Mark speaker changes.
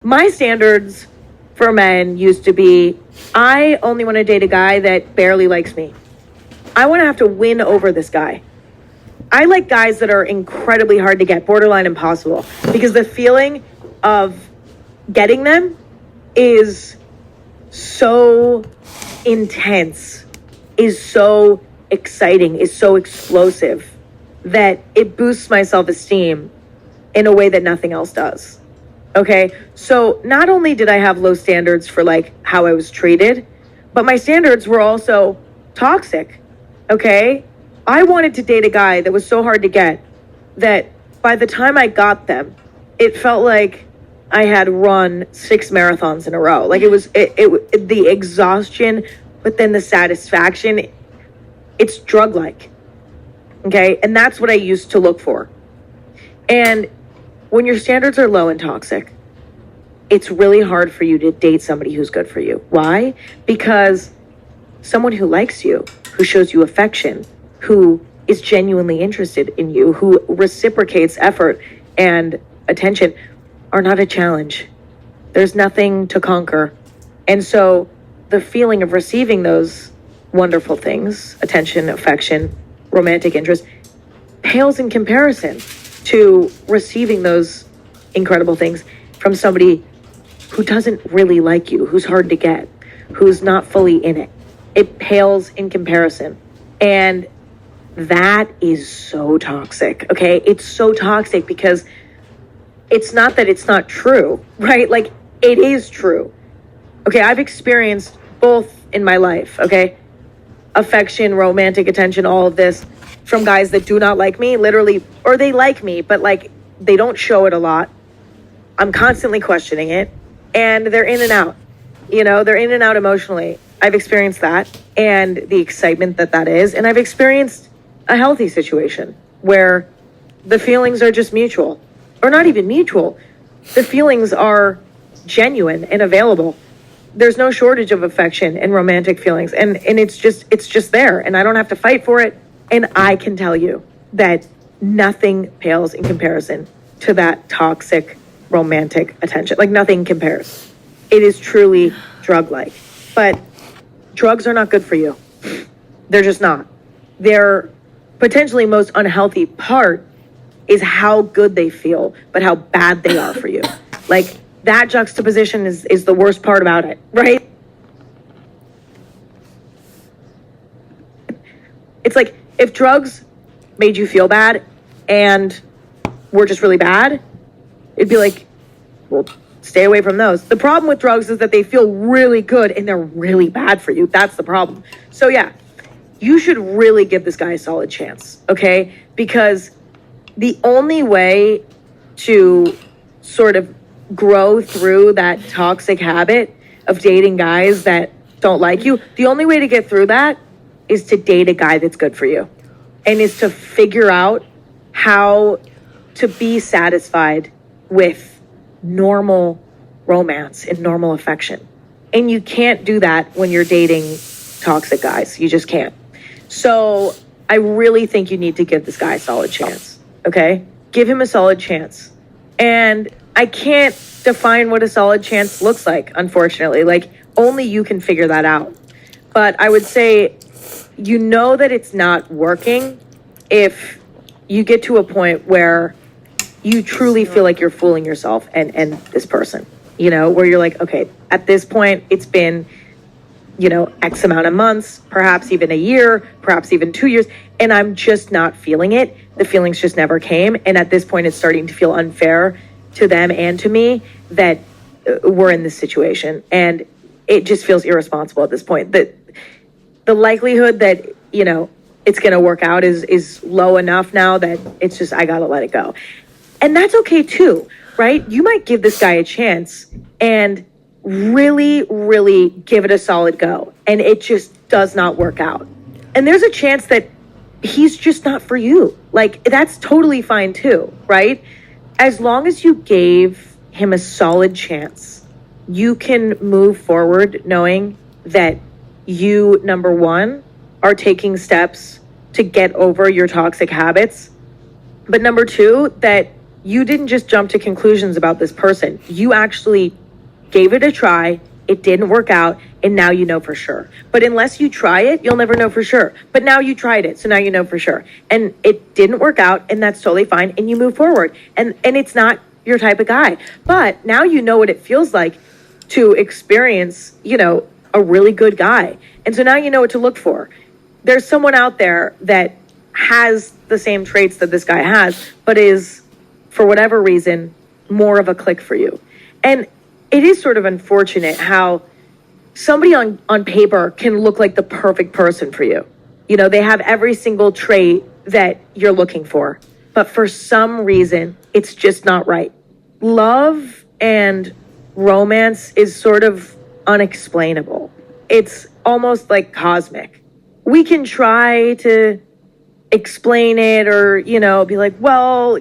Speaker 1: My standards for men used to be, I only want to date a guy that barely likes me. I want to have to win over this guy. I like guys that are incredibly hard to get, borderline impossible, because the feeling of getting them is so intense, is so exciting, is so explosive that it boosts my self-esteem in a way that nothing else does. Okay, so not only did I have low standards for like how I was treated, but my standards were also toxic. Okay, I wanted to date a guy that was so hard to get that by the time I got them, it felt like I had run 6 marathons in a row. Like it was the exhaustion, but then the satisfaction. It's drug-like. Okay, and that's what I used to look for. And when your standards are low and toxic, it's really hard for you to date somebody who's good for you. Why? Because someone who likes you, who shows you affection, who is genuinely interested in you, who reciprocates effort and attention, are not a challenge. There's nothing to conquer. And so the feeling of receiving those wonderful things, attention, affection, romantic interest, pales in comparison to receiving those incredible things from somebody who doesn't really like you, who's hard to get, who's not fully in it. It pales in comparison. And that is so toxic, okay? It's so toxic because it's not that it's not true, right? Like, it is true. Okay, I've experienced both in my life, okay? Affection, romantic attention, all of this from guys that do not like me, literally, or they like me, but like they don't show it a lot. I'm constantly questioning it, and they're in and out. You know, they're in and out emotionally. I've experienced that and the excitement that is, and I've experienced a healthy situation where the feelings are just mutual, or not even mutual. The feelings are genuine and available. There's no shortage of affection and romantic feelings, and it's just there, and I don't have to fight for it. And I can tell you that nothing pales in comparison to that toxic romantic attention. Like, nothing compares. It is truly drug-like. But drugs are not good for you. They're just not. Their potentially most unhealthy part is how good they feel, but how bad they are for you. Like, that juxtaposition is the worst part about it, right? It's like, if drugs made you feel bad and were just really bad, it'd be like, well, stay away from those. The problem with drugs is that they feel really good and they're really bad for you. That's the problem. So yeah, you should really give this guy a solid chance, okay? Because the only way to sort of grow through that toxic habit of dating guys that don't like you, the only way to get through that is to date a guy that's good for you, and is to figure out how to be satisfied with normal romance and normal affection. And you can't do that when you're dating toxic guys. You just can't. So I really think you need to give this guy a solid chance, okay? Give him a solid chance. And I can't define what a solid chance looks like, unfortunately. Like, only you can figure that out. But I would say, you know that it's not working if you get to a point where you truly feel like you're fooling yourself and this person, you know, where you're like, okay, at this point, it's been, you know, X amount of months, perhaps even a year, perhaps even 2 years, and I'm just not feeling it. The feelings just never came. And at this point, it's starting to feel unfair to them and to me that we're in this situation. And it just feels irresponsible at this point. The likelihood that, you know, it's going to work out is low enough now that it's just, I got to let it go. And that's okay too, right? You might give this guy a chance and really, really give it a solid go, and it just does not work out. And there's a chance that he's just not for you. Like, that's totally fine too, right? As long as you gave him a solid chance, you can move forward knowing that you, number one, are taking steps to get over your toxic habits. But number two, that you didn't just jump to conclusions about this person. You actually gave it a try. It didn't work out, and now you know for sure. But unless you try it, you'll never know for sure. But now you tried it, so now you know for sure. And it didn't work out, and that's totally fine, and you move forward. And it's not your type of guy. But now you know what it feels like to experience, a really good guy. And so now you know what to look for. There's someone out there that has the same traits that this guy has, but is, for whatever reason, more of a click for you. And it is sort of unfortunate how somebody on paper can look like the perfect person for you. They have every single trait that you're looking for, but for some reason, it's just not right. Love and romance is sort of unexplainable. It's almost like cosmic. We can try to explain it or, be like, well,